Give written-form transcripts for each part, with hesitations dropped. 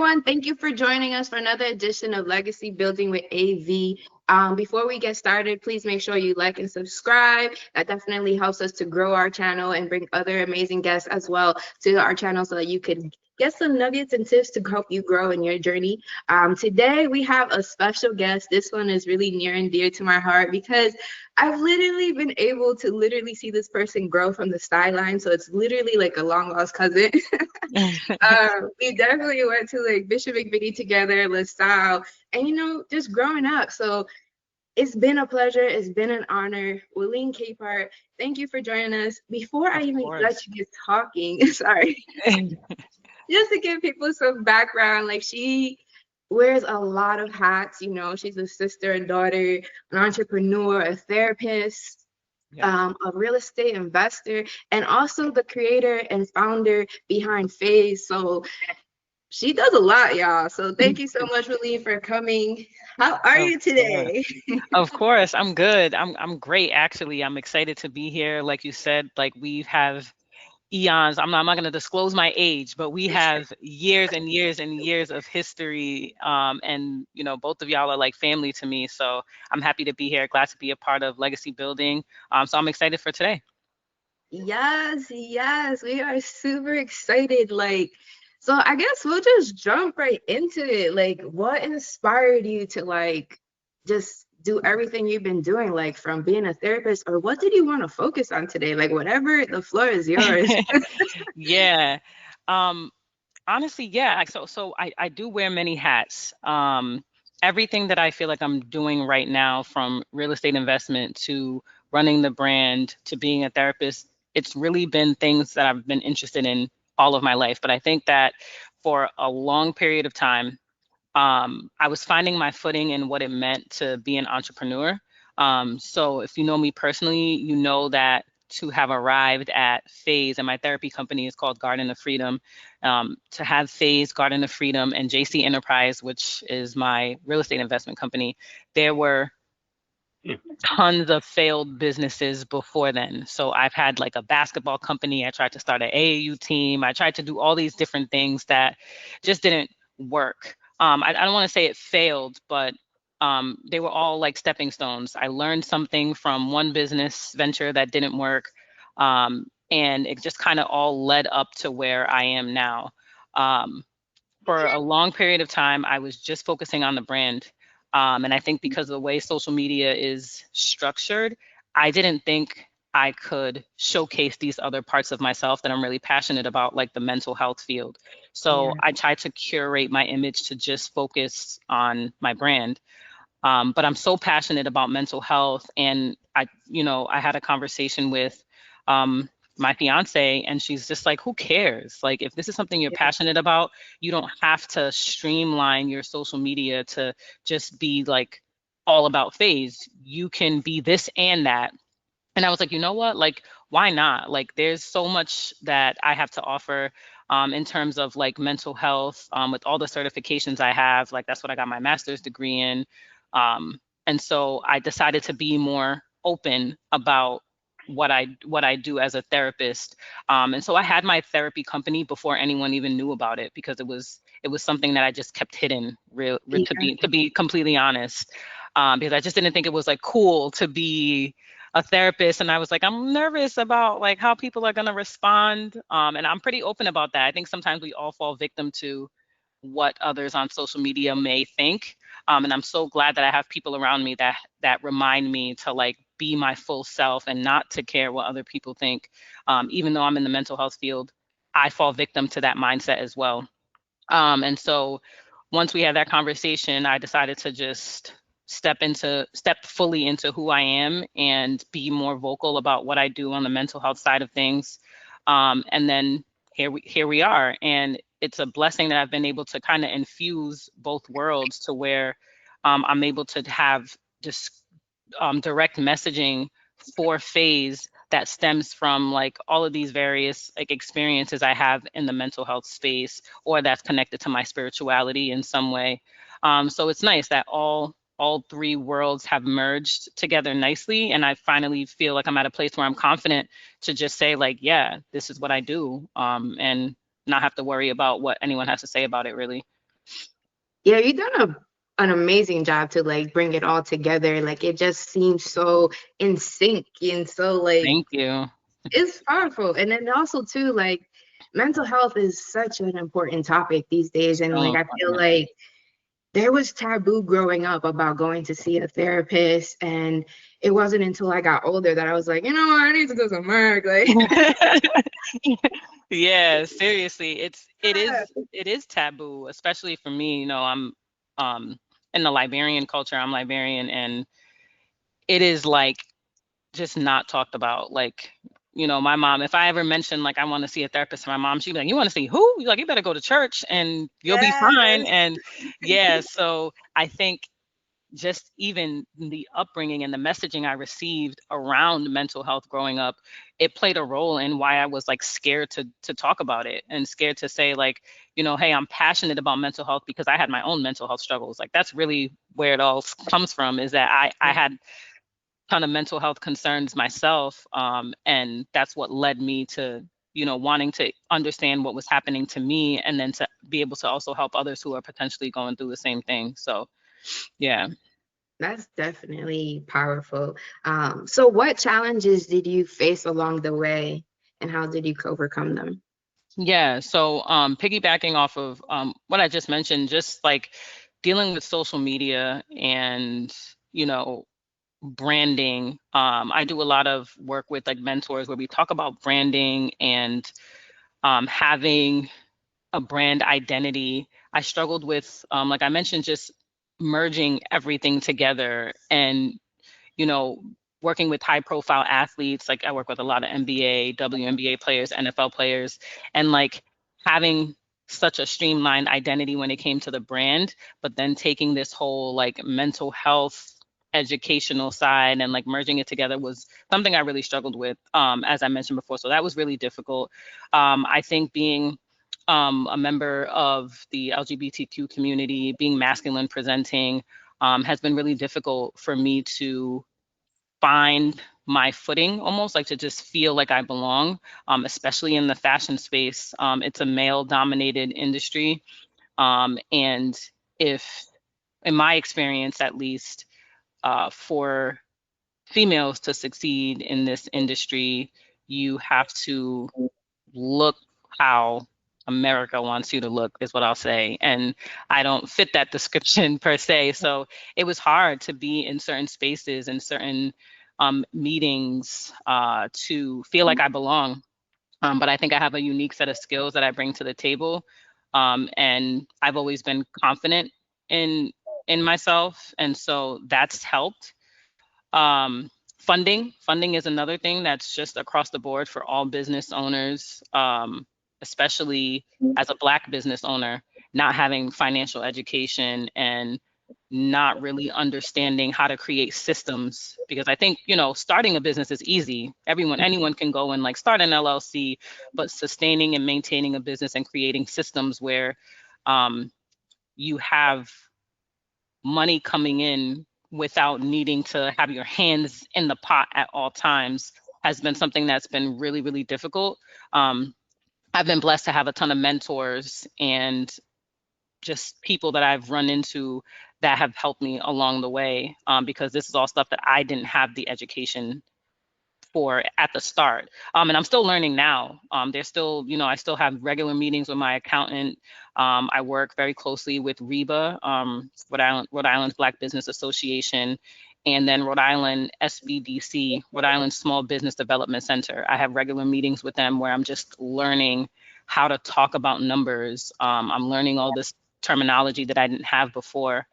everyone. Thank you for joining us for another edition of Legacy Building with AV. Before we get started, please make sure you like and subscribe. That definitely helps us to grow our channel and bring other amazing guests as well to our channel so that you could get some nuggets and tips to help you grow in your journey. Today, we have a special guest. This one is really near and dear to my heart because I've literally been able to literally see this person grow from the sideline. So it's literally like a long lost cousin. We definitely went to like Bishop McVitie together, LaSalle, and just growing up. So it's been a pleasure. It's been an honor. Willeen Capehart, thank you for joining us. Before I Of even let course. you get talking, sorry, just to give people some background, like she wears a lot of hats. She's a sister, a daughter, an entrepreneur, a therapist, Yep. a real estate investor, and also the creator and founder behind Phase. So she does a lot, y'all. So thank you so much, Willeen, for coming. How are Of you course. today? Of course. I'm good. I'm great actually. I'm excited to be here. Like you said, like we have eons. I'm not going to disclose my age, but we have years and years and years of history. And both of y'all are like family to me. So I'm happy to be here. Glad to be a part of Legacy Building. So I'm excited for today. Yes, yes, we are super excited. So I guess we'll just jump right into it. Like, what inspired you to just do everything you've been doing, like from being a therapist, or what did you want to focus on today? Like, whatever, the floor is yours. Yeah. Um, Honestly, yeah. So I do wear many hats. Everything that I feel like I'm doing right now, from real estate investment to running the brand to being a therapist, it's really been things that I've been interested in all of my life. But I think that for a long period of time, I was finding my footing in what it meant to be an entrepreneur. So if you know me personally, you know that to have arrived at Phase, and my therapy company is called Garden of Freedom, to have Phase, Garden of Freedom, and JC Enterprise, which is my real estate investment company, there were tons of failed businesses before then. So I've had like a basketball company. I tried to start an AAU team. I tried to do all these different things that just didn't work. I don't want to say it failed, but they were all like stepping stones. I learned something from one business venture that didn't work. And it just kind of all led up to where I am now. Um, for a long period of time, I was just focusing on the brand. And I think because of the way social media is structured, I didn't think I could showcase these other parts of myself that I'm really passionate about, like the mental health field. So Yeah. I tried to curate my image to just focus on my brand. But I'm so passionate about mental health. And I had a conversation with my fiance, and she's just like, who cares? Like, if this is something you're Yeah. passionate about, you don't have to streamline your social media to just be like all about Phase. You can be this and that. And I was like, you know what? Like, why not? Like, there's so much that I have to offer in terms of like mental health, with all the certifications I have. Like, that's what I got my master's degree in. And so I decided to be more open about what I do as a therapist. And so I had my therapy company before anyone even knew about it, because it was something that I just kept hidden, to be completely honest, because I just didn't think it was like cool to be a therapist. And I was like, I'm nervous about like how people are going to respond. And I'm pretty open about that. I think sometimes we all fall victim to what others on social media may think. And I'm so glad that I have people around me that remind me to like be my full self and not to care what other people think. Even though I'm in the mental health field, I fall victim to that mindset as well. And so once we had that conversation, I decided to just step fully into who I am and be more vocal about what I do on the mental health side of things. And then here we are, and it's a blessing that I've been able to kind of infuse both worlds to where I'm able to have just direct messaging for Phase that stems from like all of these various like experiences I have in the mental health space, or that's connected to my spirituality in some way. So it's nice that all three worlds have merged together nicely, and I finally feel like I'm at a place where I'm confident to just say like, yeah, this is what I do, and not have to worry about what anyone has to say about it, really. Yeah, you've done an amazing job to like bring it all together. Like it just seems so in sync and so like Thank you. it's powerful. And then also too, like mental health is such an important topic these days. And So like I feel important. like there was taboo growing up about going to see a therapist. And it wasn't until I got older that I was like, you know what, I need to do some work. Like Yeah, seriously, it is taboo, especially for me. I'm um in the Liberian culture. I'm Liberian, and it is like just not talked about. Like, my mom, if I ever mentioned like I want to see a therapist to my mom, she'd be like, "You want to see who?" Like, you better go to church and you'll be fine. yes. And yeah, so I think just even the upbringing and the messaging I received around mental health growing up, it played a role in why I was like scared to talk about it and scared to say like, hey, I'm passionate about mental health because I had my own mental health struggles. Like that's really where it all comes from, is that I had ton of mental health concerns myself, and that's what led me to wanting to understand what was happening to me, and then to be able to also help others who are potentially going through the same thing. So yeah. That's definitely powerful. So what challenges did you face along the way and how did you overcome them? Yeah, so piggybacking off of what I just mentioned, just like dealing with social media and you know branding. I do a lot of work with like mentors where we talk about branding and having a brand identity. I struggled with, like I mentioned, just merging everything together, and you know, working with high profile athletes. Like I work with a lot of NBA, WNBA players, NFL players, and like having such a streamlined identity when it came to the brand, but then taking this whole like mental health educational side and like merging it together was something I really struggled with, as I mentioned before. So that was really difficult. I think being a member of the LGBTQ community, being masculine presenting, has been really difficult for me to find my footing, almost like to just feel like I belong, especially in the fashion space. It's a male dominated industry. And if, in my experience at least, for females to succeed in this industry, you have to look how America wants you to look, is what I'll say. And I don't fit that description per se. So it was hard to be in certain spaces and certain meetings, to feel like I belong. But I think I have a unique set of skills that I bring to the table. And I've always been confident in myself. And so that's helped. um, funding is another thing that's just across the board for all business owners, especially as a Black business owner, not having financial education and not really understanding how to create systems. Because I think, starting a business is easy. Anyone can go and like start an LLC, but sustaining and maintaining a business and creating systems where um, you have money coming in without needing to have your hands in the pot at all times has been something that's been really, really difficult. Um, I've been blessed to have a ton of mentors and just people that I've run into that have helped me along the way, because this is all stuff that I didn't have the education for at the start. And I'm still learning now. There's still, I still have regular meetings with my accountant. I work very closely with REBA, Rhode Island Black Business Association, and then Rhode Island SBDC, Rhode Island Small Business Development Center. I have regular meetings with them where I'm just learning how to talk about numbers. I'm learning all this terminology that I didn't have before.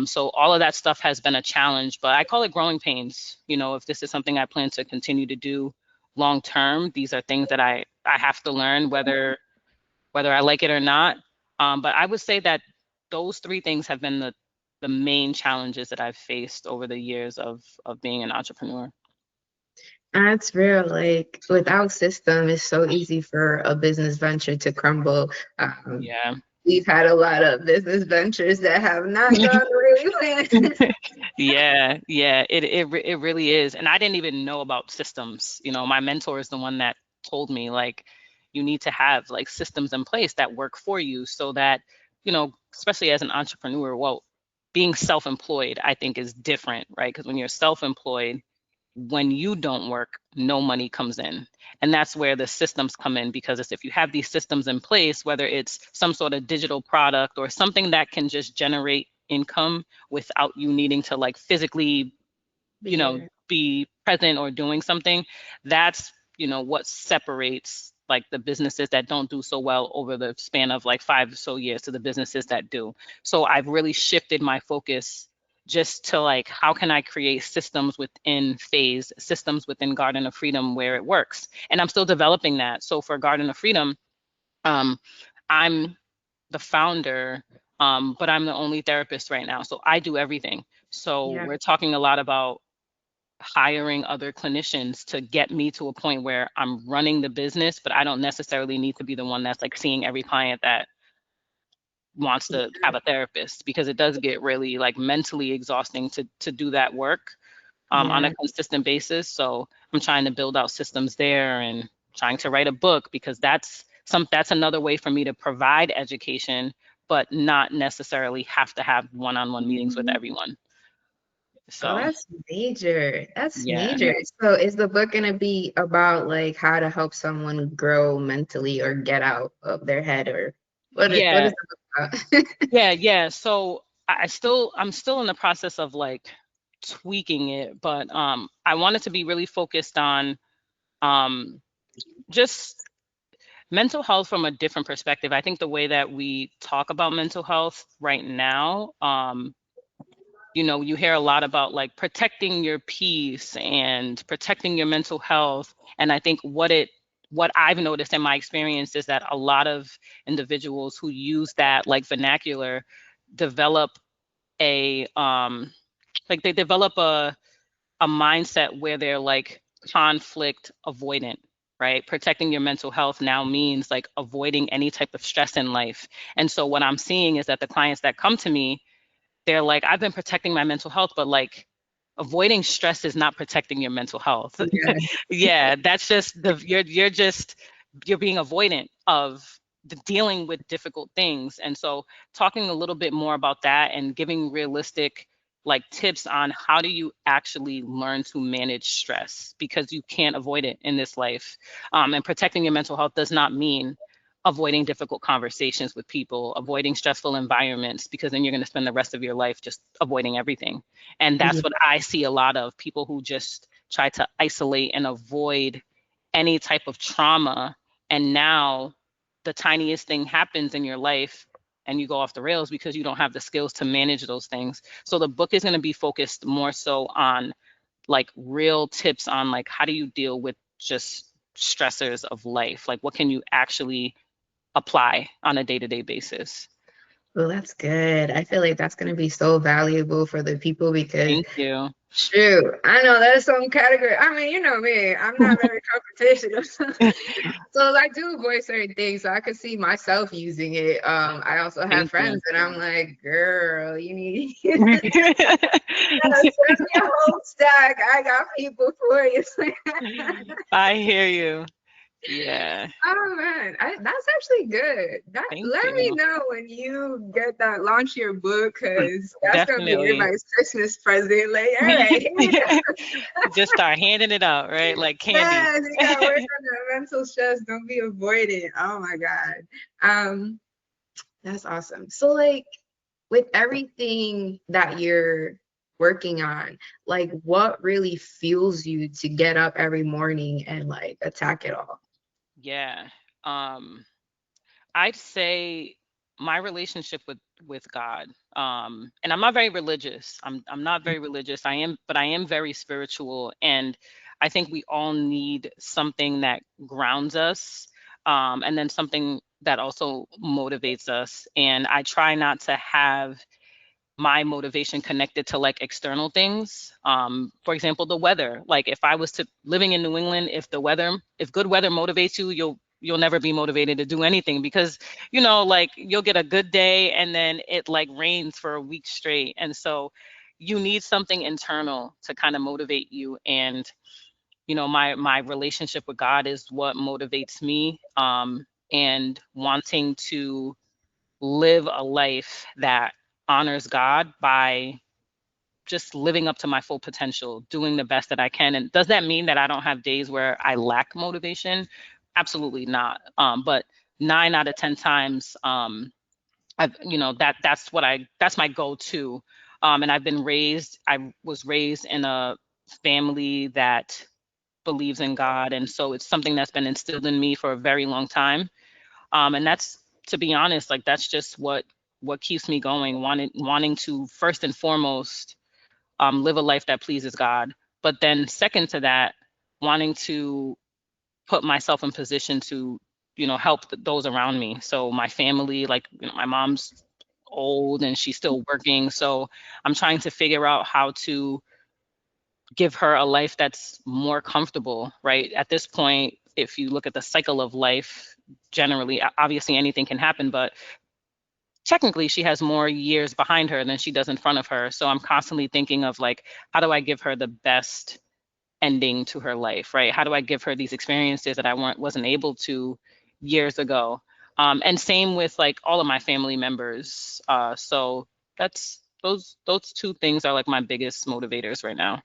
So all of that stuff has been a challenge, but I call it growing pains. If this is something I plan to continue to do long term, these are things that I have to learn, whether I like it or not. But I would say that those three things have been the main challenges that I've faced over the years of being an entrepreneur. That's real. Like without system, it's so easy for a business venture to crumble. Um, Yeah. we've had a lot of business ventures that have not gone really well. Yeah, yeah, it really is. And I didn't even know about systems. My mentor is the one that told me like you need to have like systems in place that work for you so that, especially as an entrepreneur, well, being self-employed, I think is different, right? Because when you're self-employed, when you don't work, no money comes in. And that's where the systems come in, because it's, if you have these systems in place, whether it's some sort of digital product or something that can just generate income without you needing to like physically, you know, be present or doing something, that's, you know, what separates like the businesses that don't do so well over the span of like 5 or so years to the businesses that do. So I've really shifted my focus just to like, how can I create systems within Phase, systems within Garden of Freedom where it works? And I'm still developing that. So for Garden of Freedom, I'm the founder, but I'm the only therapist right now. So I do everything. So we're talking a lot about hiring other clinicians to get me to a point where I'm running the business, but I don't necessarily need to be the one that's like seeing every client that wants to have a therapist, because it does get really like mentally exhausting to do that work on a consistent basis. So I'm trying to build out systems there and trying to write a book, because that's another way for me to provide education, but not necessarily have to have one-on-one meetings with everyone. Oh, So that's major. That's yeah. major. So is the book gonna be about like how to help someone grow mentally or get out of their head, or what is Yeah. the book about? Yeah. So I'm still in the process of like tweaking it, but I wanted to be really focused on um just mental health from a different perspective. I think the way that we talk about mental health right now, you know, you hear a lot about like protecting your peace and protecting your mental health. And I think what I've noticed in my experience is that a lot of individuals who use that like vernacular develop a like they develop a mindset where they're like conflict avoidant, right? Protecting your mental health now means like avoiding any type of stress in life. And so what I'm seeing is that the clients that come to me, they're like, I've been protecting my mental health, but like avoiding stress is not protecting your mental health. Yeah. Yeah, that's just you're being avoidant of the dealing with difficult things. And so talking a little bit more about that and giving realistic like tips on how do you actually learn to manage stress, because you can't avoid it in this life. And protecting your mental health does not mean avoiding difficult conversations with people, avoiding stressful environments, because then you're going to spend the rest of your life just avoiding everything. And that's what I see a lot of people who just try to isolate and avoid any type of trauma. And now the tiniest thing happens in your life and you go off the rails because you don't have the skills to manage those things. So the book is going to be focused more so on like real tips on like how do you deal with just stressors of life? Like what can you actually apply on a day-to-day basis? Well, that's good. I feel like that's gonna be so valuable for the people because Thank you. shoot, I know that's some category. I mean, you know me, I'm not very competitive. So I do avoid certain things, so I could see myself using it. I also have Thank you. friends that I'm like, girl, you need send me a whole stack. I got people for you. I hear you. Yeah. Oh man, that's actually good. That Thank let me you. know when you get that launch your book, because that's gonna be Definitely. everybody's Christmas present. Like, all right, here you go. Just start handing it out, right? Like candy. Yes, you gotta work on that mental stress. Don't be avoidant. Oh my God. That's awesome. So like with everything that you're working on, like what really fuels you to get up every morning and like attack it all? Yeah. Um, I'd say my relationship with God. And I'm not very religious. I'm not very religious. But I am very spiritual. And I think we all need something that grounds us, and then something that also motivates us. And I try not to have my motivation connected to like external things. For example, the weather. Like if I was to living in New England, if good weather motivates you, you'll never be motivated to do anything, because you know, like you'll get a good day and then it like rains for a week straight. And so you need something internal to kind of motivate you. And you know, my relationship with God is what motivates me, and wanting to live a life that honors God by just living up to my full potential, doing the best that I can. And does that mean that I don't have days where I lack motivation? Absolutely not. But 9 out of 10 times, I've, that's my go-to. And I was raised in a family that believes in God. And so it's something that's been instilled in me for a very long time. And that's, to be honest, like that's just what keeps me going, wanting to first and foremost live a life that pleases God. But then second to that, wanting to put myself in position to, help those around me. So my family, like, my mom's old and she's still working. So I'm trying to figure out how to give her a life that's more comfortable, right? At this point, if you look at the cycle of life, generally, obviously anything can happen, but technically she has more years behind her than she does in front of her. So I'm constantly thinking of like, how do I give her the best ending to her life, right? How do I give her these experiences that I wasn't able to years ago? And same with like all of my family members. So that's those two things are like my biggest motivators right now.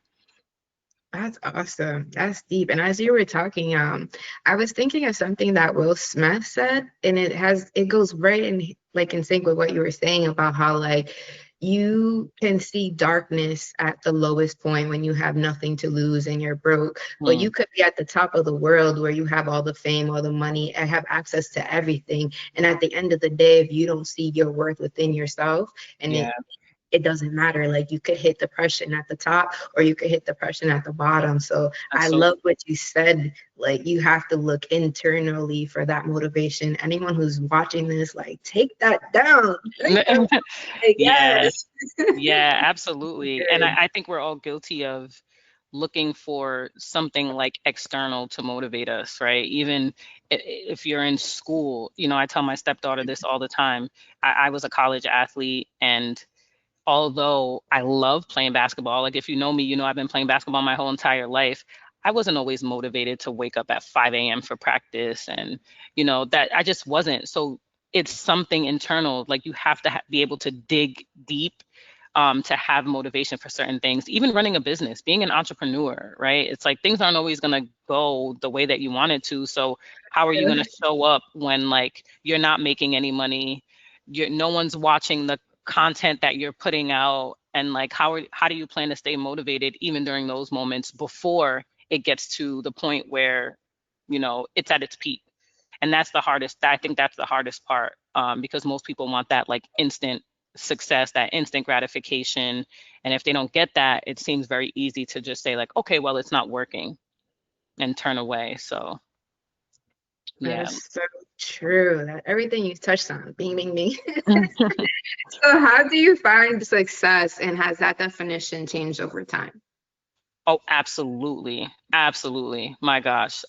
That's awesome. That's deep. And as you were talking, I was thinking of something that Will Smith said, and it goes right in sync with what you were saying about how like you can see darkness at the lowest point when you have nothing to lose and you're broke, but you Mm, could be at the top of the world where you have all the fame, all the money, and have access to everything. And at the end of the day, if you don't see your worth within yourself, and yeah, it doesn't matter. Like you could hit depression at the top or you could hit depression at the bottom. So I that's so love what you said. Like you have to look internally for that motivation. Anyone who's watching this, like take that down. Take that down. Like, yeah. yes. Yeah, absolutely. And Good. I think we're all guilty of looking for something like external to motivate us, right? Even if you're in school, I tell my stepdaughter this all the time. I was a college athlete, and although I love playing basketball, like if you know me, I've been playing basketball my whole entire life. I wasn't always motivated to wake up at 5 a.m. for practice, and that I just wasn't. So it's something internal. Like you have to be able to dig deep to have motivation for certain things. Even running a business, being an entrepreneur, right? It's like things aren't always going to go the way that you want it to. So how are you going to show up when like you're not making any money? No one's watching the content that you're putting out, and like how do you plan to stay motivated even during those moments before it gets to the point where it's at its peak. And that's the hardest. I think that's the hardest part, because most people want that like instant success, that instant gratification, and if they don't get that, it seems very easy to just say like, okay, well, it's not working, and turn away. So That yeah. is so true. That everything you touched on, bing, bing, bing. So how do you find success and has that definition changed over time? Oh, absolutely. Absolutely. My gosh.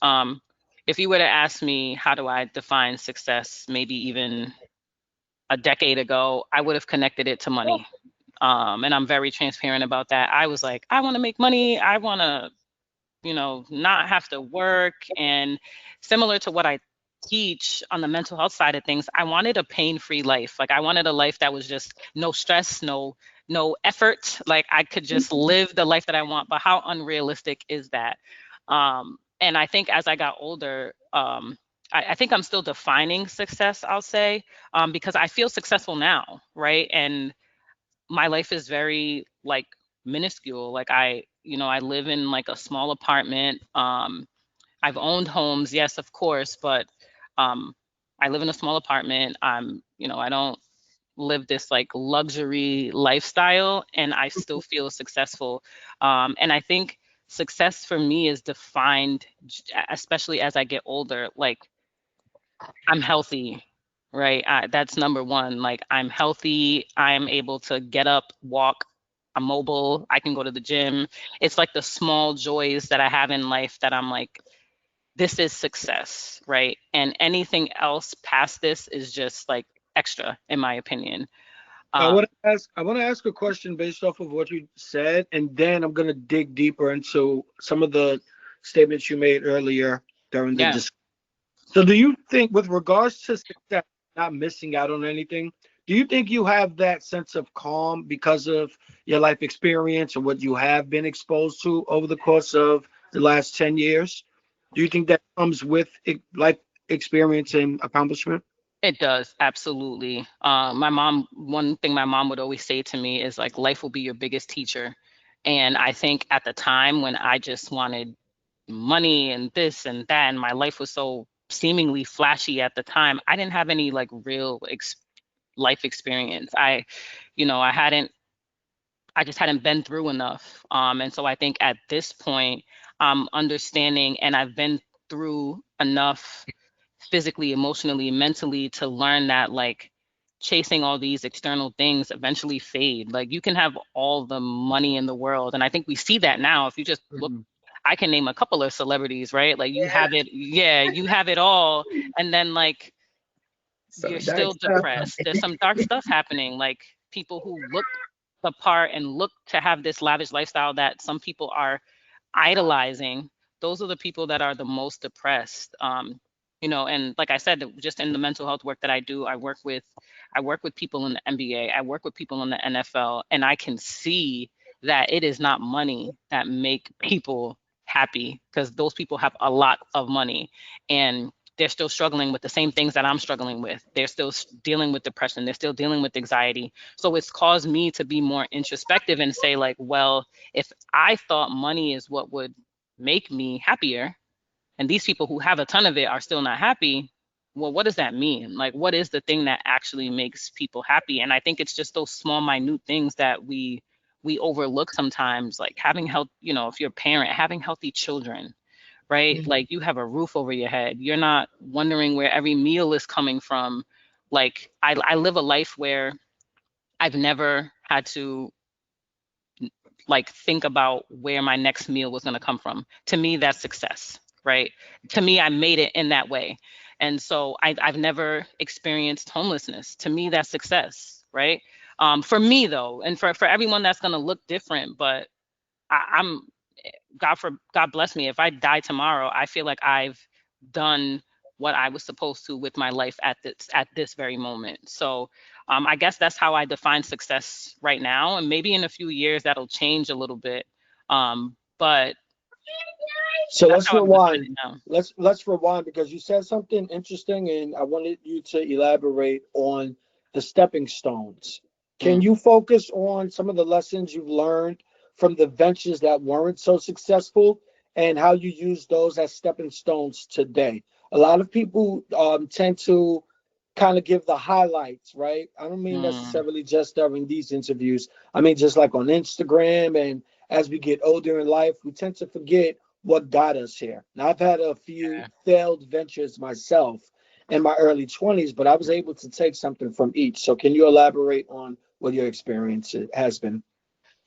If you were to ask me how do I define success, maybe even a decade ago, I would have connected it to money. And I'm very transparent about that. I was like, I want to make money. I want to, not have to work. And similar to what I teach on the mental health side of things, I wanted a pain-free life. Like I wanted a life that was just no stress, no effort. Like I could just live the life that I want. But how unrealistic is that? And I think as I got older, I think I'm still defining success, I'll say, because I feel successful now, right? And my life is very like minuscule. Like I live in like a small apartment. I've owned homes, yes, of course, but um, I live in a small apartment. I don't live this like luxury lifestyle, and I still feel successful. And I think success for me is defined, especially as I get older, like I'm healthy, right? That's number one. Like I'm healthy. I'm able to get up, walk. I'm mobile. I can go to the gym. It's like the small joys that I have in life that I'm like, this is success, right? And anything else past this is just like extra, in my opinion. I Uh, want to ask. I want to ask a question based off of what you said, and then I'm going to dig deeper into some of the statements you made earlier during the yeah. discussion. So, do you think, with regards to success? not missing out on anything. Do you think you have that sense of calm because of your life experience and what you have been exposed to over the course of the last 10 years? Do you think that comes with life experience and accomplishment? It does, absolutely. One thing my mom would always say to me is like, life will be your biggest teacher. And I think at the time when I just wanted money and this and that, and my life was so seemingly flashy at the time, I didn't have any like real life experience. I just hadn't been through enough. And so I think at this point, I'm understanding and I've been through enough physically, emotionally, mentally to learn that like chasing all these external things eventually fade. Like you can have all the money in the world. And I think we see that now. If you just look, Mhm. I can name a couple of celebrities, right? Like you Yeah, have it, yeah, you have it all. And then like some you're dark still stuff. depressed. There's some dark stuff happening. Like people who look the part and look to have this lavish lifestyle that some people are idolizing, those are the people that are the most depressed. And like I said, just in the mental health work that I do, I work with people in the NBA, I work with people in the NFL, and I can see that it is not money that make people happy because those people have a lot of money and they're still struggling with the same things that I'm struggling with. They're still dealing with depression. They're still dealing with anxiety. So it's caused me to be more introspective and say, like, well, if I thought money is what would make me happier, and these people who have a ton of it are still not happy, well, what does that mean? Like, what is the thing that actually makes people happy? And I think it's just those small, minute things that we overlook sometimes, like having health, if you're a parent, having healthy children, right? Mhm. Like you have a roof over your head. You're not wondering where every meal is coming from. Like I live a life where I've never had to like think about where my next meal was going to come from. To me, that's success, right? To me, I made it in that way. And so I've never experienced homelessness. To me, that's success, right? For me, though, and for everyone, that's going to look different. But I'm God bless me. If I die tomorrow, I feel like I've done what I was supposed to with my life at this very moment. So I guess that's how I define success right now, and maybe in a few years that'll change a little bit. But So that's let's how I would define rewind. it now. Let's rewind because you said something interesting, and I wanted you to elaborate on the stepping stones. Can Mm, you focus on some of the lessons you've learned from the ventures that weren't so successful and how you use those as stepping stones today? A lot of people tend to kind of give the highlights, right? I don't mean mm, necessarily just during these interviews. I mean just like on Instagram, and as we get older in life, we tend to forget what got us here. Now, I've had a few yeah. failed ventures myself in my early 20s, but I was able to take something from each. So, can you elaborate on what your experience has been?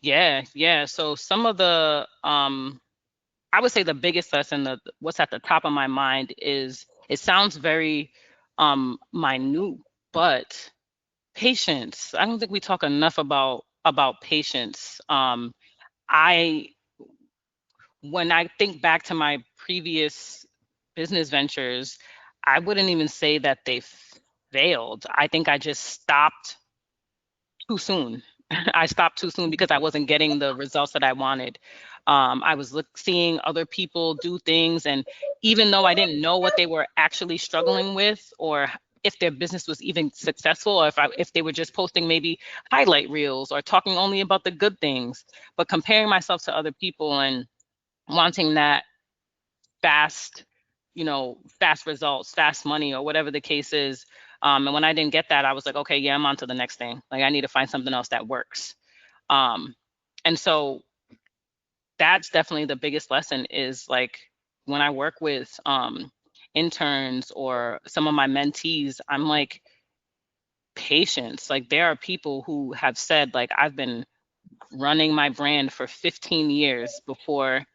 Yeah, yeah. So some of the I would say the biggest lesson, what's at the top of my mind is it sounds very minute, but patience. I don't think we talk enough about patience. I When I think back to my previous business ventures, I wouldn't even say that they failed. I think I just stopped too soon. I stopped too soon because I wasn't getting the results that I wanted. I was seeing other people do things, and even though I didn't know what they were actually struggling with, or if their business was even successful, or if they were just posting maybe highlight reels or talking only about the good things, but comparing myself to other people and wanting that fast, fast results, fast money, or whatever the case is. And when I didn't get that, I was like, okay, yeah, I'm on to the next thing. Like I need to find something else that works. Um, and so that's definitely the biggest lesson is like when I work with interns or some of my mentees, I'm like, patience. Like there are people who have said, like, I've been running my brand for 15 years before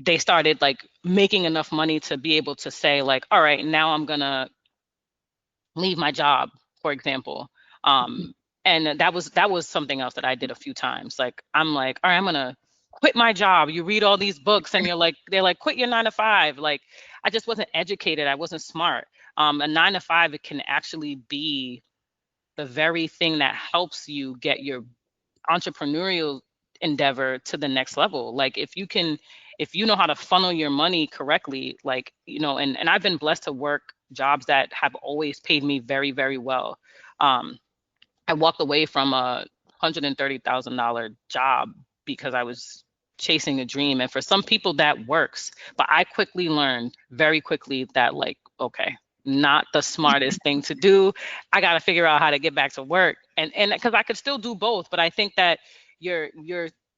they started like making enough money to be able to say like, all right, now I'm gonna leave my job, for example. Um, and that was something else that I did a few times. Like I'm like, all right, I'm gonna quit my job. You read all these books and they're like, quit your 9 to 5. Like I just wasn't educated. I wasn't smart. A 9 to 5, it can actually be the very thing that helps you get your entrepreneurial endeavor to the next level. Like if you know how to funnel your money correctly, like, and I've been blessed to work jobs that have always paid me very, very well. I walked away from a $130,000 job because I was chasing a dream. And for some people that works, but I quickly learned very quickly that, like, okay, not the smartest thing to do. I got to figure out how to get back to work. And because I could still do both, but I think that you're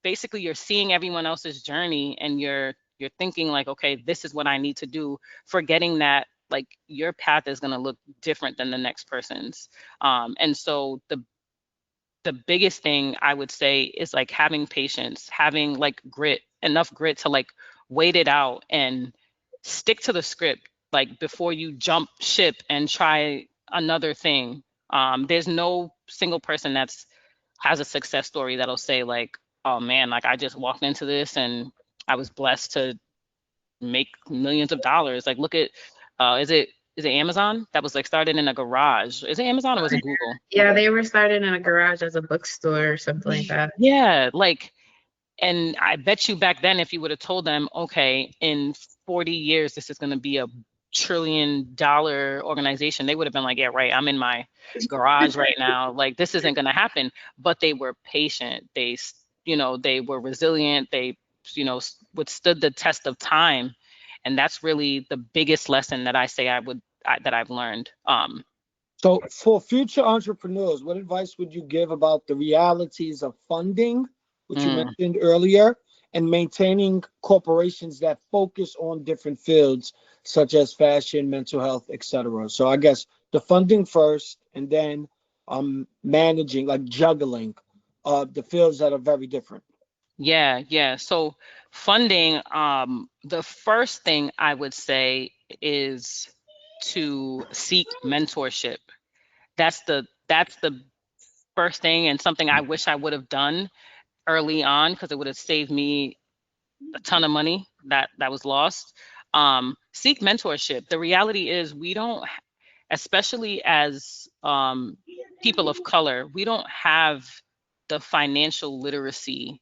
basically you're seeing everyone else's journey and you're thinking like, okay, this is what I need to do, forgetting that like your path is going to look different than the next person's. And so the biggest thing I would say is like having patience, having like grit, enough grit to like wait it out and stick to the script, like before you jump ship and try another thing. There's no single person that's has a success story that'll say like, oh man, like I just walked into this and I was blessed to make millions of dollars. Like look at is it Amazon that was like started in a garage? Is it Amazon or was it Google? Yeah, they were started in a garage as a bookstore or something like that. Yeah, like, and I bet you back then if you would have told them, okay, in 40 years this is going to be a $1 trillion organization, they would have been like, yeah, right, I'm in my garage right now, like this isn't going to happen. But they were patient, they were resilient, they withstood the test of time. And that's really the biggest lesson that I say that I've learned. So, for future entrepreneurs, what advice would you give about the realities of funding, which you mm, mentioned earlier, and maintaining corporations that focus on different fields such as fashion, mental health, etc.? So, I guess the funding first, and then managing, like juggling, the fields that are very different. yeah. So funding, the first thing I would say is to seek mentorship. That's the first thing, and something I wish I would have done early on because it would have saved me a ton of money that was lost. Seek mentorship. The reality is we don't, especially as people of color, we don't have the financial literacy.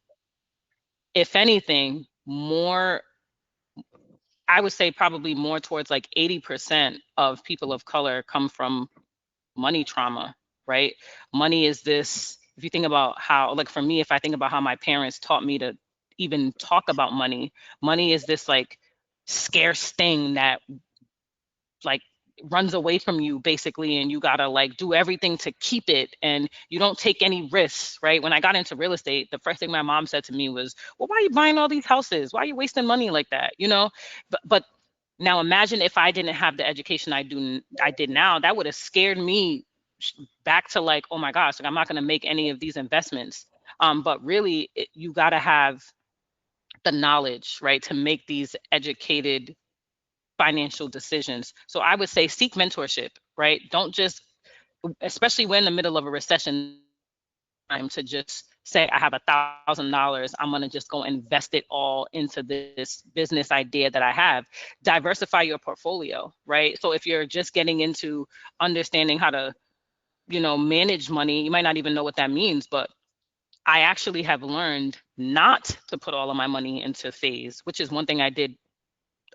If anything, more, I would say probably more towards like 80% of people of color come from money trauma, right? Money is this, if you think about how, like for me, if I think about how my parents taught me to even talk about money, money is this like scarce thing that like runs away from you basically, and you gotta like do everything to keep it, and you don't take any risks, right? When I got into real estate, the first thing my mom said to me was, well, why are you buying all these houses, why are you wasting money like that, but now imagine if I didn't have the education I did now, that would have scared me back to like, oh my gosh, like I'm not going to make any of these investments. But really you got to have the knowledge, right, to make these educated financial decisions. So I would say seek mentorship, right? Don't just, especially when in the middle of a recession, time to just say I have $1,000, I'm going to just go invest it all into this business idea that I have. Diversify your portfolio, right? So if you're just getting into understanding how to manage money, you might not even know what that means, but I actually have learned not to put all of my money into phase, which is one thing I did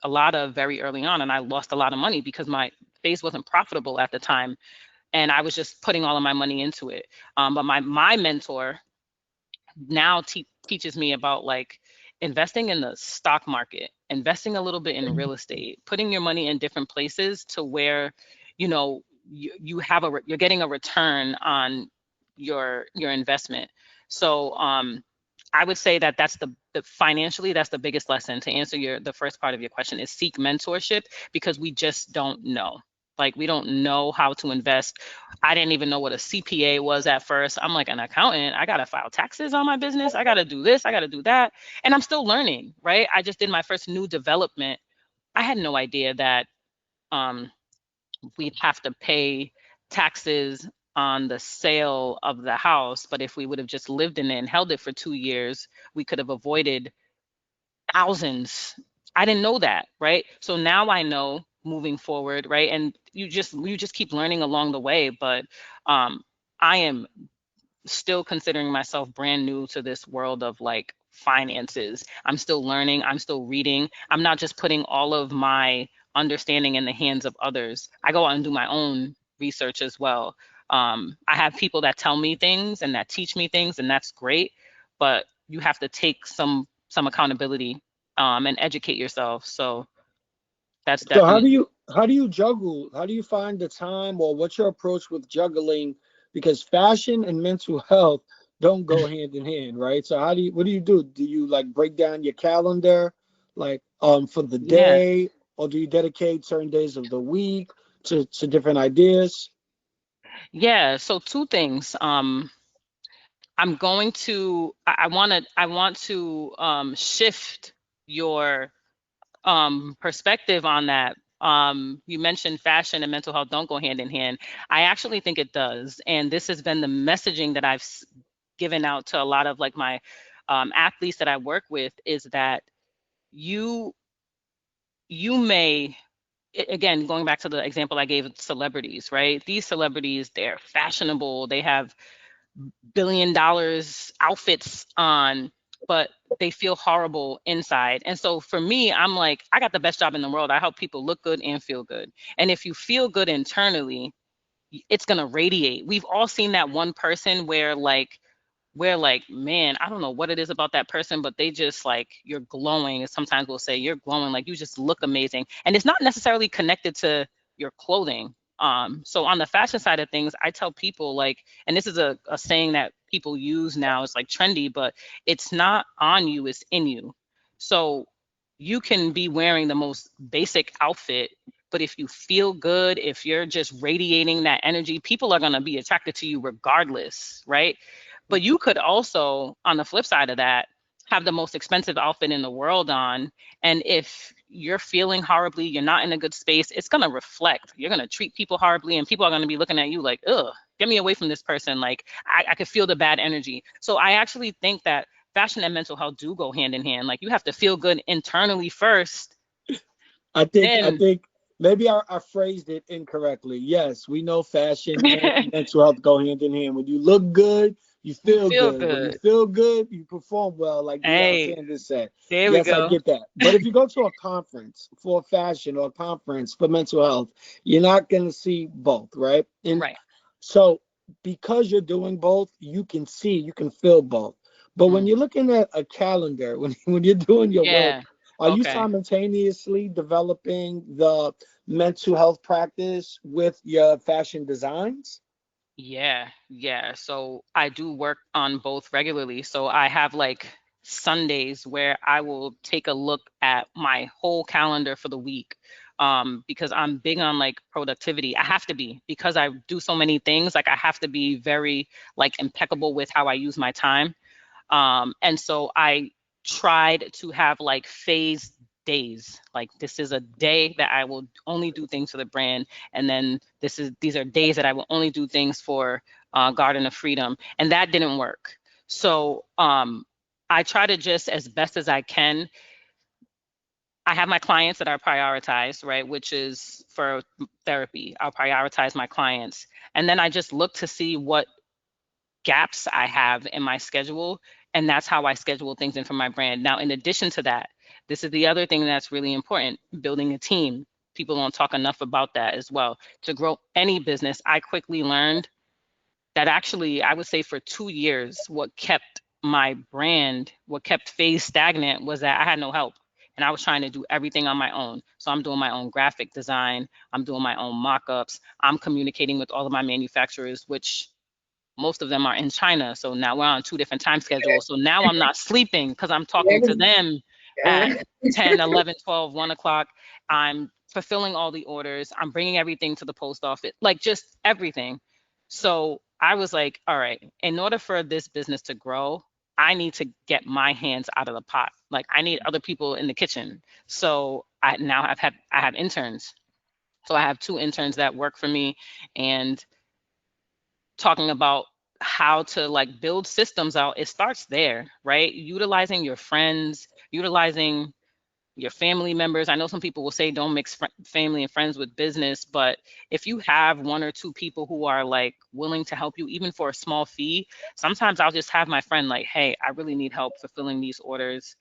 a lot of very early on, and I lost a lot of money because my phase wasn't profitable at the time, and I was just putting all of my money into it. But my mentor now teaches me about like investing in the stock market, investing a little bit in real estate, putting your money in different places to where you're getting a return on your investment. So I would say that that's the financially, that's the biggest lesson. To answer the first part of your question, is seek mentorship, because we just don't know. Like we don't know how to invest. I didn't even know what a CPA was at first. I'm like, an accountant, I gotta file taxes on my business, I gotta do this, I gotta do that. And I'm still learning, right? I just did my first new development. I had no idea that um, we'd have to pay taxes on the sale of the house. But if we would have just lived in it and held it for 2 years, we could have avoided thousands. I didn't know that, right? So now I know moving forward, right? And you just keep learning along the way. But I am still considering myself brand new to this world of like finances. I'm still learning, I'm still reading. I'm not just putting all of my understanding in the hands of others. I go out and do my own research as well. I have people that tell me things and that teach me things, and that's great. But you have to take some accountability and educate yourself. So that's So how definitely. do you juggle? How do you find the time, or what's your approach with juggling? Because fashion and mental health don't go hand in hand, right? So what do you do? Do you like break down your calendar like for the Yeah. day, or do you dedicate certain days of the week to different ideas? Yeah. So two things. I want to shift your perspective on that. You mentioned fashion and mental health don't go hand in hand. I actually think it does, and this has been the messaging that I've given out to a lot of like my athletes that I work with, is that you you may again, going back to the example I gave of celebrities, right? These celebrities, they're fashionable, they have $1 billion outfits on, but they feel horrible inside. And so for me, I'm like, I got the best job in the world. I help people look good and feel good. And if you feel good internally, it's going to radiate. We've all seen that one person where like we're like, man, I don't know what it is about that person, but they just like, you're glowing. Sometimes we'll say you're glowing, like you just look amazing. And it's not necessarily connected to your clothing. So on the fashion side of things, I tell people like, and this is a saying that people use now, it's like trendy, but it's not on you, it's in you. So you can be wearing the most basic outfit, but if you feel good, if you're just radiating that energy, people are going to be attracted to you regardless, right? But you could also, on the flip side of that, have the most expensive outfit in the world on. And if you're feeling horribly, you're not in a good space, it's going to reflect. You're going to treat people horribly, and people are going to be looking at you like, ugh, get me away from this person. Like, I could feel the bad energy. So I actually think that fashion and mental health do go hand in hand. Like, you have to feel good internally first. I Then think maybe I phrased it incorrectly. Yes, we know fashion and mental health go hand in hand. When you look good, you you feel feel good. When you good. feel good, you perform well, like Deion Hey, Sanders said. there we Yes, I go. get that. But if you go to a conference for fashion or a conference for mental health, you're not going to see both, right? And Right. so because you're doing both, you can feel both. But when Mm. you're looking at a calendar, when you're doing your work, Yeah. are you Okay. simultaneously developing the mental health practice with your fashion designs? Yeah, yeah. So I do work on both regularly. So I have like Sundays where I will take a look at my whole calendar for the week. Because I'm big on like productivity. I have to be, because I do so many things. Like I have to be very like impeccable with how I use my time. And so I tried to have like phased days. Like this is a day that I will only do things for the brand, and then these are days that I will only do things for Garden of Freedom, and that didn't work. So I try to just as best as I can. I have my clients that are prioritized, right, which is for therapy. I'll prioritize my clients, and then I just look to see what gaps I have in my schedule. And that's how I schedule things in for my brand. Now, in addition to that, this is the other thing that's really important, building a team. People don't talk enough about that as well. To grow any business, I quickly learned that actually, I would say for 2 years, what kept my brand, what kept Phase stagnant was that I had no help. And I was trying to do everything on my own. So I'm doing my own graphic design, I'm doing my own mock-ups, I'm communicating with all of my manufacturers, which most of them are in China. So now we're on two different time schedules. So now I'm not sleeping because I'm talking to them at 10, 11, 12, 1 o'clock. I'm fulfilling all the orders. I'm bringing everything to the post office, like just everything. So I was like, all right, in order for this business to grow, I need to get my hands out of the pot. Like I need other people in the kitchen. So I have interns. So I have two interns that work for me, and talking about how to like build systems out, it starts there, right? Utilizing your friends, utilizing your family members. I know some people will say don't mix family and friends with business, but if you have 1 or 2 people who are like willing to help you, even for a small fee, sometimes I'll just have my friend like, hey, I really need help fulfilling these orders.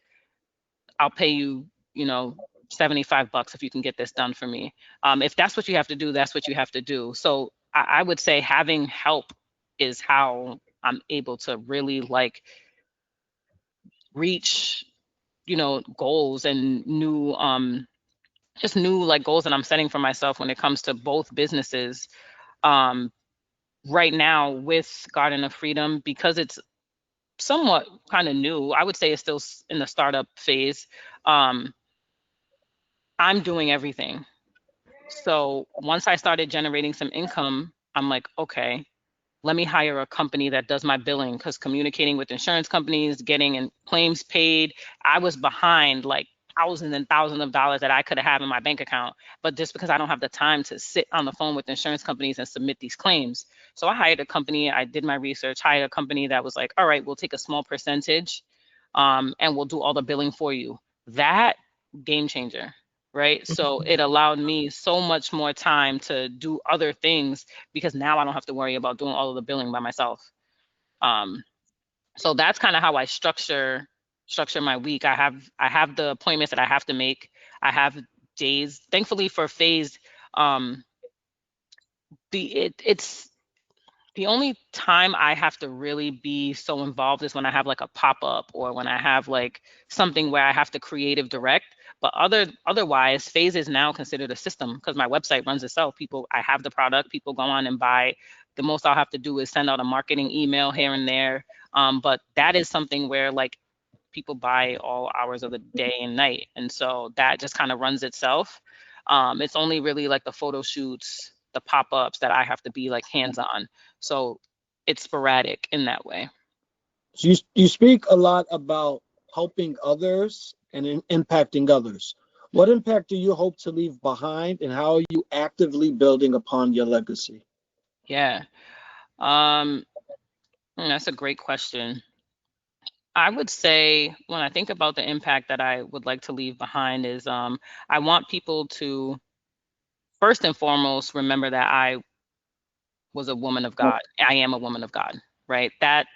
I'll pay you, you know, $75 if you can get this done for me. If that's what you have to do, that's what you have to do. So I would say having help is how I'm able to really like reach, you know, goals and new just new like goals that I'm setting for myself when it comes to both businesses. Um, right now with Garden of Freedom, because it's somewhat kind of new, I would say it's still in the startup phase. Um, I'm doing everything. So once I started generating some income, I'm like, okay, let me hire a company that does my billing, because communicating with insurance companies, getting claims paid, I was behind like thousands and thousands of dollars that I could have had in my bank account. But just because I don't have the time to sit on the phone with insurance companies and submit these claims. So I hired a company, I did my research, hired a company that was like, all right, we'll take a small percentage and we'll do all the billing for you. That game changer, right? So it allowed me so much more time to do other things because now I don't have to worry about doing all of the billing by myself. Um, so that's kind of how I structure my week. I have the appointments that I have to make. I have days. Thankfully for Phase, um, it's the only time I have to really be so involved is when I have like a pop-up or when I have like something where I have to creative direct. But otherwise, Phase is now considered a system because my website runs itself. I have the product, people go on and buy. The most I'll have to do is send out a marketing email here and there. But that is something where like people buy all hours of the day and night. And so that just kind of runs itself. It's only really like the photo shoots, the pop-ups that I have to be like hands-on. So it's sporadic in that way. So you speak a lot about helping others and impacting others. What impact do you hope to leave behind, and how are you actively building upon your legacy? Yeah. That's a great question. I would say when I think about the impact that I would like to leave behind is I want people to first and foremost remember that I was a woman of God. I am a woman of God, right? That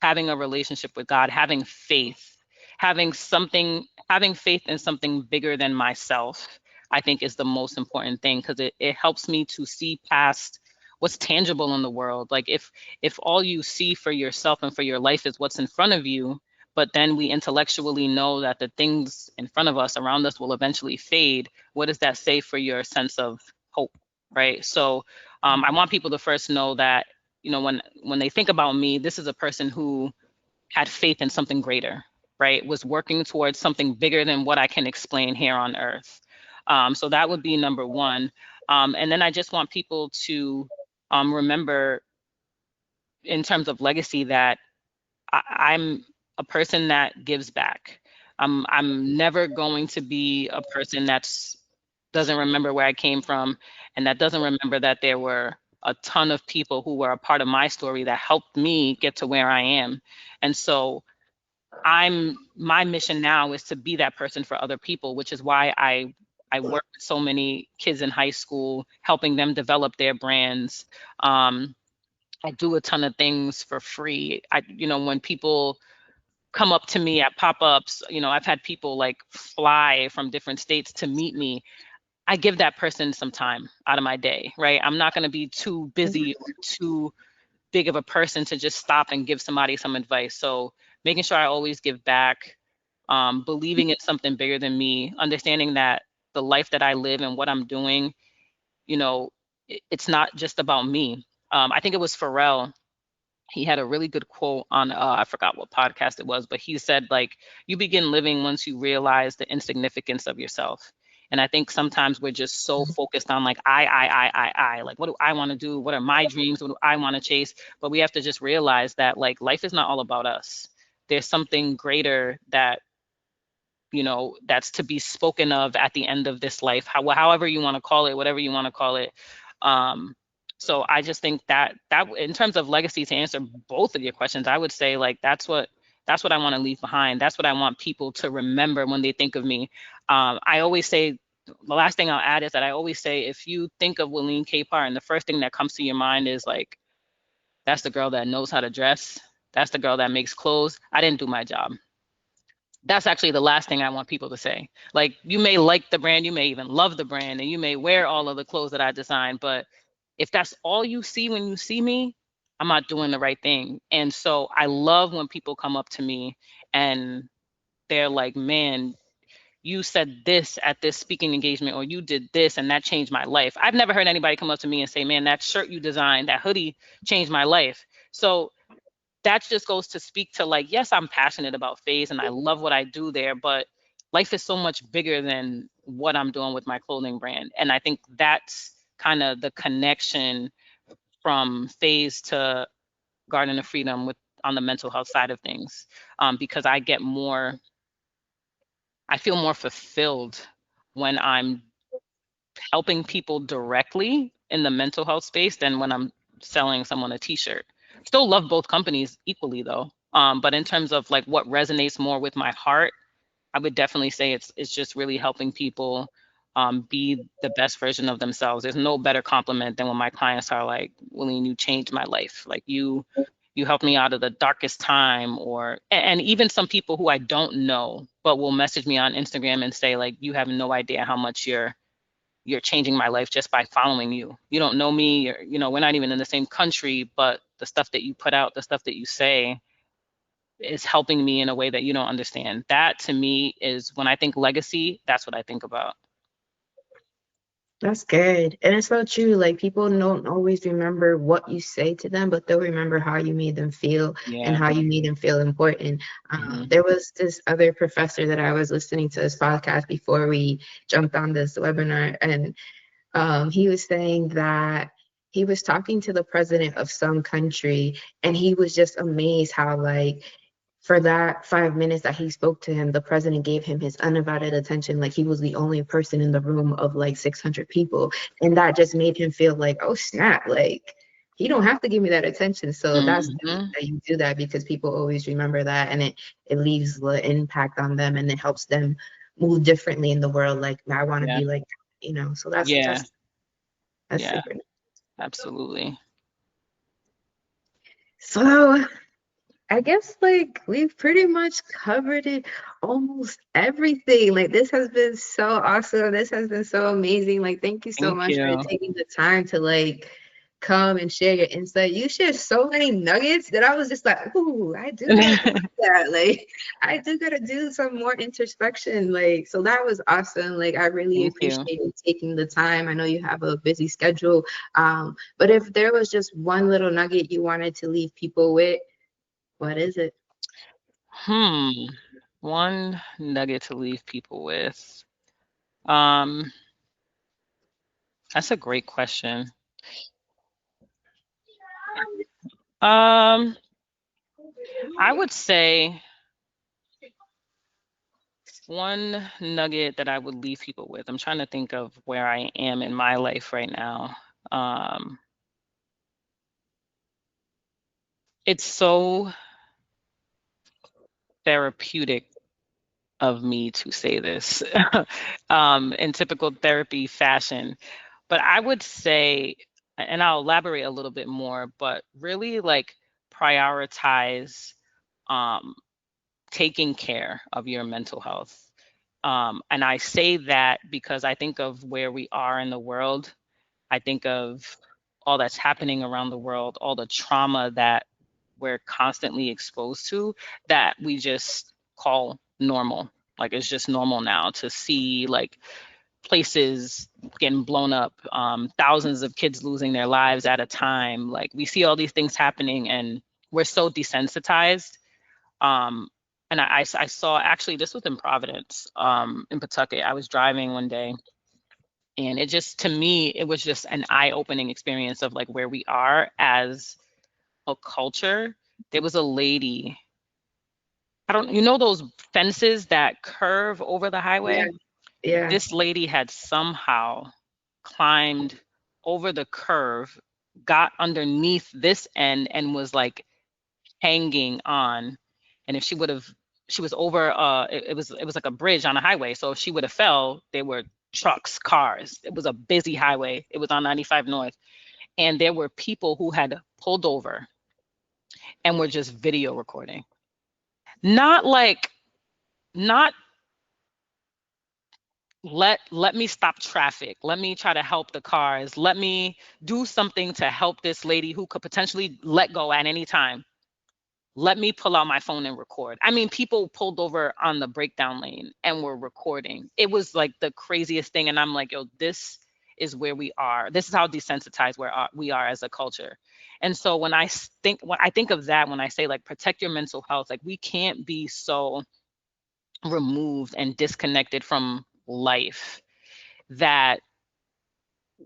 having a relationship with God, having faith, having faith in something bigger than myself, I think is the most important thing because it helps me to see past what's tangible in the world. Like if all you see for yourself and for your life is what's in front of you, but then we intellectually know that the things in front of us around us will eventually fade, what does that say for your sense of hope, right? So I want people to first know that, you know, when they think about me, this is a person who had faith in something greater, right? Was working towards something bigger than what I can explain here on earth. So that would be number one. And then I just want people to remember in terms of legacy that I'm a person that gives back. I'm never going to be a person that's doesn't remember where I came from and that doesn't remember that there were a ton of people who were a part of my story that helped me get to where I am. And so my mission now is to be that person for other people, which is why I work with so many kids in high school, helping them develop their brands. I do a ton of things for free. When people come up to me at pop-ups, I've had people like fly from different states to meet me. I give that person some time out of my day, right? I'm not going to be too busy or too big of a person to just stop and give somebody some advice. So making sure I always give back, believing it's something bigger than me, understanding that the life that I live and what I'm doing, it's not just about me. I think it was Pharrell. He had a really good quote on, I forgot what podcast it was, but he said, like, you begin living once you realize the insignificance of yourself. And I think sometimes we're just so focused on like, like, what do I want to do? What are my dreams? What do I want to chase? But we have to just realize that like, life is not all about us. There's something greater that, that's to be spoken of at the end of this life, however you want to call it, whatever you want to call it. So I just think that in terms of legacy, to answer both of your questions, I would say like that's what That's what I want to leave behind. That's what I want people to remember when they think of me. I always say, the last thing I'll add is that I always say, if you think of Willeen Capehart and the first thing that comes to your mind is like, that's the girl that knows how to dress, that's the girl that makes clothes, I didn't do my job. That's actually the last thing I want people to say. Like, you may like the brand, you may even love the brand, and you may wear all of the clothes that I design, but if that's all you see when you see me, I'm not doing the right thing. And so I love when people come up to me and they're like, man, you said this at this speaking engagement, or you did this and that changed my life. I've never heard anybody come up to me and say, man, that shirt you designed, that hoodie changed my life. So that just goes to speak to, like, yes, I'm passionate about phase and I love what I do there, but life is so much bigger than what I'm doing with my clothing brand. And I think that's kind of the connection from phase to Garden of Freedom with on the mental health side of things, because I feel more fulfilled when I'm helping people directly in the mental health space than when I'm selling someone a t-shirt. Still love both companies equally though. But in terms of like what resonates more with my heart, I would definitely say it's just really helping people be the best version of themselves. There's no better compliment than when my clients are like, Willeen, you changed my life. Like you helped me out of the darkest time, or and even some people who I don't know but will message me on Instagram and say, like, you have no idea how much you're changing my life just by following you. You don't know me, or, we're not even in the same country, but the stuff that you put out, the stuff that you say is helping me in a way that you don't understand. That to me is, when I think legacy, that's what I think about. That's good. And it's so true. Like, people don't always remember what you say to them, but they'll remember how you made them feel and Yeah. how you made them feel important. Mm-hmm. There was this other professor that I was listening to his podcast before we jumped on this webinar, and he was saying that he was talking to the president of some country, and he was just amazed how, like, for that 5 minutes that he spoke to him, the president gave him his undivided attention. Like, he was the only person in the room of like 600 people. And that just made him feel like, oh, snap, like, he don't have to give me that attention. So that's good Mm-hmm. that you do that, because people always remember that, and it leaves the impact on them, and it helps them move differently in the world. Like, I want to Yeah. be like, so that's Yeah. that's Yeah. super nice. Absolutely. So I guess, like, we've pretty much covered it, almost everything. Like, this has been so awesome. This has been so amazing. Like, thank you so Thank much for you. taking the time to, like, come and share your insight. You shared so many nuggets that I was just like, ooh, I do gotta do that. Like, I do gotta do some more introspection. Like, so that was awesome. Like, I really Thank you. appreciate you taking the time. I know you have a busy schedule. But if there was just one little nugget you wanted to leave people with, what is it? One nugget to leave people with. Um, that's a great question. Um, I would say one nugget that I would leave people with. I'm trying to think of where I am in my life right now. It's so therapeutic of me to say this in typical therapy fashion. But I would say, and I'll elaborate a little bit more, but really, like, prioritize um, taking care of your mental health. And I say that because I think of where we are in the world. I think of all that's happening around the world, all the trauma that we're constantly exposed to, that we just call normal. Like, it's just normal now to see, like, places getting blown up, thousands of kids losing their lives at a time. Like, we see all these things happening and we're so desensitized. Um, and I saw, actually, this was in Providence, in Pawtucket. I was driving one day, and it just, to me, it was just an eye-opening experience of, like, where we are as a culture. There was a lady, those fences that curve over the Yeah, highway? yeah. This lady had somehow climbed over the curve, got underneath this end, and was like hanging on. And if she would have, she was over, it was like a bridge on a highway. So if she would have fell, there were trucks, cars. It was a busy highway. It was on 95 North. And there were people who had pulled over and were just video recording. Not like, not let me stop traffic. Let me try to help the cars. Let me do something to help this lady who could potentially let go at any time. Let me pull out my phone and record. I mean, people pulled over on the breakdown lane and were recording. It was like the craziest thing. And I'm like, yo, this is where we are. This is how desensitized we are as a culture. And so when I think of that, when I say like protect your mental health, like we can't be so removed and disconnected from life that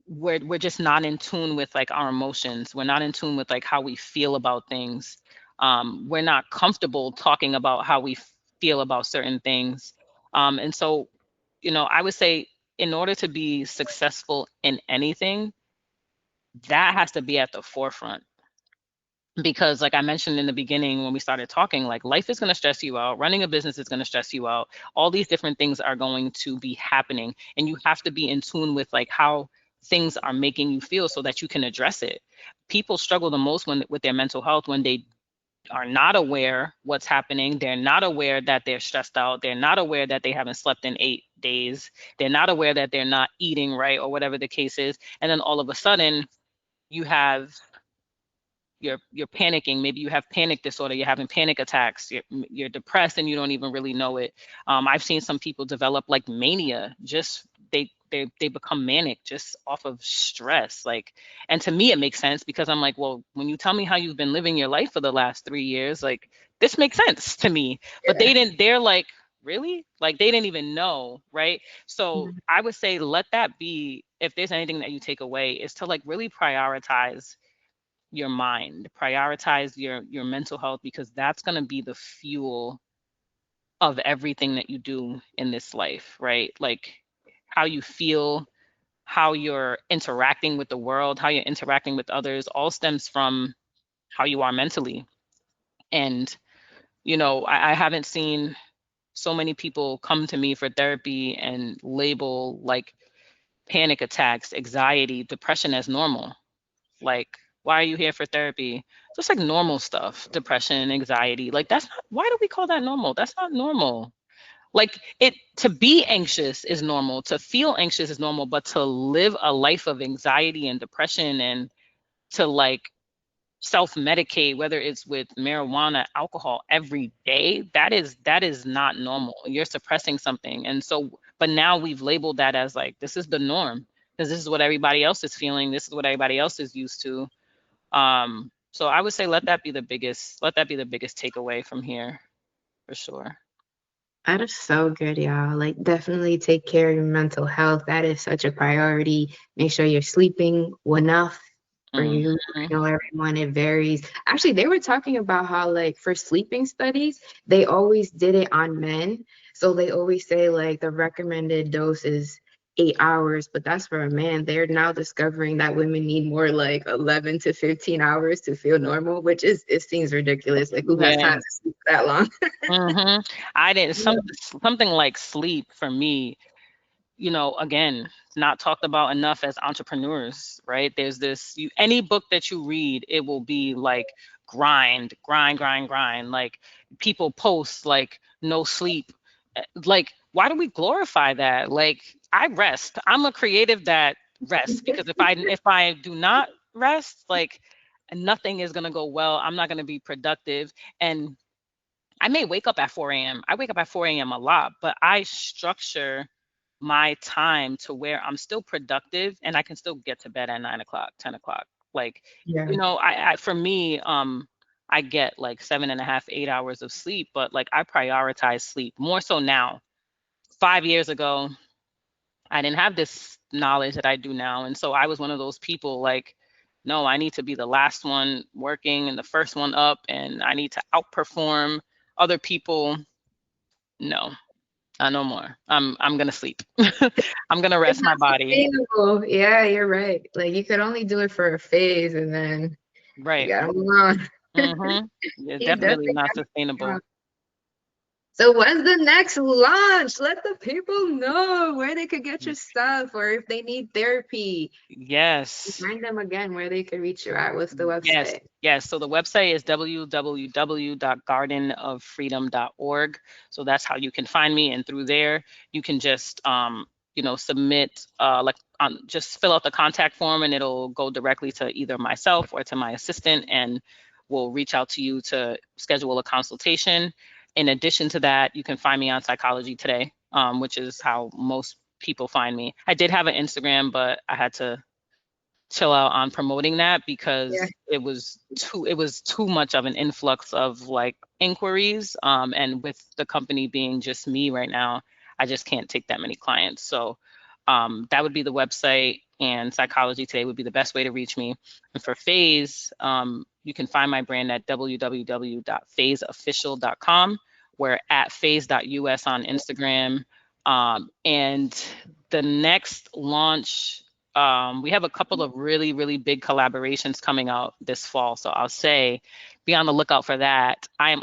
we're just not in tune with like our emotions. We're not in tune with like how we feel about things. We're not comfortable talking about how we feel about certain things. And so, I would say in order to be successful in anything, that has to be at the forefront. Because like I mentioned in the beginning when we started talking, like life is going to stress you out. Running a business is going to stress you out. All these different things are going to be happening. And you have to be in tune with like how things are making you feel so that you can address it. People struggle the most with their mental health when they are not aware what's happening. They're not aware that they're stressed out. They're not aware that they haven't slept in 8 days. They're not aware that they're not eating right or whatever the case is. And then all of a sudden you have you're panicking. Maybe you have panic disorder. You're having panic attacks. You're depressed and you don't even really know it. I've seen some people develop like mania. Just they become manic just off of stress. Like, and to me it makes sense because I'm like, well, when you tell me how you've been living your life for the last 3 years, like this makes sense to me. But they didn't. They're like, really? Like they didn't even know, right? So I would say let that be. If there's anything that you take away, is to like really prioritize your mind, prioritize your mental health, because that's going to be the fuel of everything that you do in this life, right? Like how you feel, how you're interacting with the world, how you're interacting with others, all stems from how you are mentally. And I haven't seen so many people come to me for therapy and label like panic attacks, anxiety, depression as normal. Like, why are you here for therapy? Just like normal stuff, depression, anxiety. Like that's not, why do we call that normal? That's not normal. Like to be anxious is normal, to feel anxious is normal, but to live a life of anxiety and depression and to like self-medicate, whether it's with marijuana, alcohol every day, that is not normal. You're suppressing something. And so, but now we've labeled that as like, this is the norm because this is what everybody else is feeling. This is what everybody else is used to. So I would say let that be the biggest takeaway from here for sure. That is so good, y'all. Like, definitely take care of your mental health. That is such a priority. Make sure you're sleeping enough for you. I Mhm. know everyone, it varies. Actually, they were talking about how, like, for sleeping studies, they always did it on men. So they always say, like, the recommended dose is 8 hours, but that's for a man. They're now discovering that women need more like 11 to 15 hours to feel normal, which it seems ridiculous. Like, who has Yeah. time to sleep that long? I didn't something like sleep for me, again, not talked about enough as entrepreneurs, right? There's any book that you read, it will be like grind, grind, grind, grind. Like people post like no sleep. Like, why do we glorify that? Like, I rest. I'm a creative that rests because if I do not rest, like nothing is gonna go well. I'm not gonna be productive. And I may wake up at 4 a.m. I wake up at 4 a.m. a lot, but I structure my time to where I'm still productive and I can still get to bed at 9 o'clock, 10 o'clock. Like, Yeah. for me, I get like 7.5, 8 hours of sleep, but like I prioritize sleep more so now. 5 years ago, I didn't have this knowledge that I do now. And so I was one of those people like, no, I need to be the last one working and the first one up, and I need to outperform other people. No, no more. I'm gonna sleep. I'm gonna It's rest my not body. sustainable. Yeah, you're right. Like you could only do it for a phase and then you Right. gotta move on. Mm-hmm. It's You definitely definitely not gotta move sustainable. on. So when's the next launch? Let the people know where they could get your stuff, or if they need therapy. Yes. Remind them again where they could reach you at. What's the Yes, website? yes. So the website is www.gardenofreedom.org. So that's how you can find me, and through there you can just submit just fill out the contact form, and it'll go directly to either myself or to my assistant, and we'll reach out to you to schedule a consultation. In addition to that, you can find me on Psychology Today, which is how most people find me. I did have an Instagram, but I had to chill out on promoting that Yeah. because it was too much of an influx of like inquiries, and with the company being just me right now, I just can't take that many clients. So that would be the website, and Psychology Today would be the best way to reach me. And for Phase, you can find my brand at www.phaseofficial.com. We're at phase.us on Instagram. And the next launch, we have a couple of really, really big collaborations coming out this fall. So I'll say be on the lookout for that. Yeah.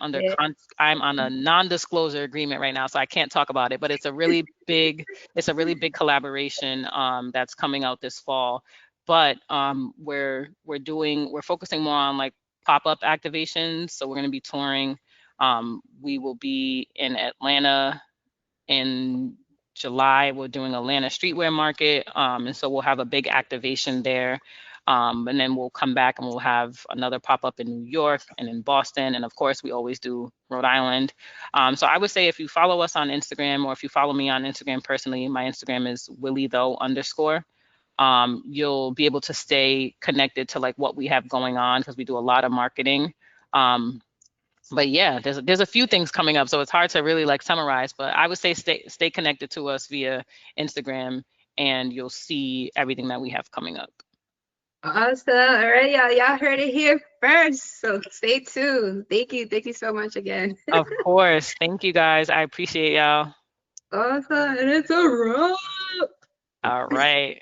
I'm on a non-disclosure agreement right now, so I can't talk about it, but it's a really big collaboration that's coming out this fall. But we're focusing more on like pop-up activations. So we're going to be touring. We will be in Atlanta in July. We're doing Atlanta Streetwear Market, and so we'll have a big activation there. And then we'll come back and we'll have another pop-up in New York and in Boston, and of course we always do Rhode Island. So I would say if you follow us on Instagram, or if you follow me on Instagram personally, my Instagram is williethough_. You'll be able to stay connected to like what we have going on, because we do a lot of marketing. But yeah, there's a few things coming up, so it's hard to really like summarize. But I would say stay connected to us via Instagram, and you'll see everything that we have coming up. Awesome. All right, y'all. Y'all heard it here first. So stay tuned. Thank you. Thank you so much again. Of course. Thank you guys. I appreciate y'all. Awesome. And it's a wrap. All right.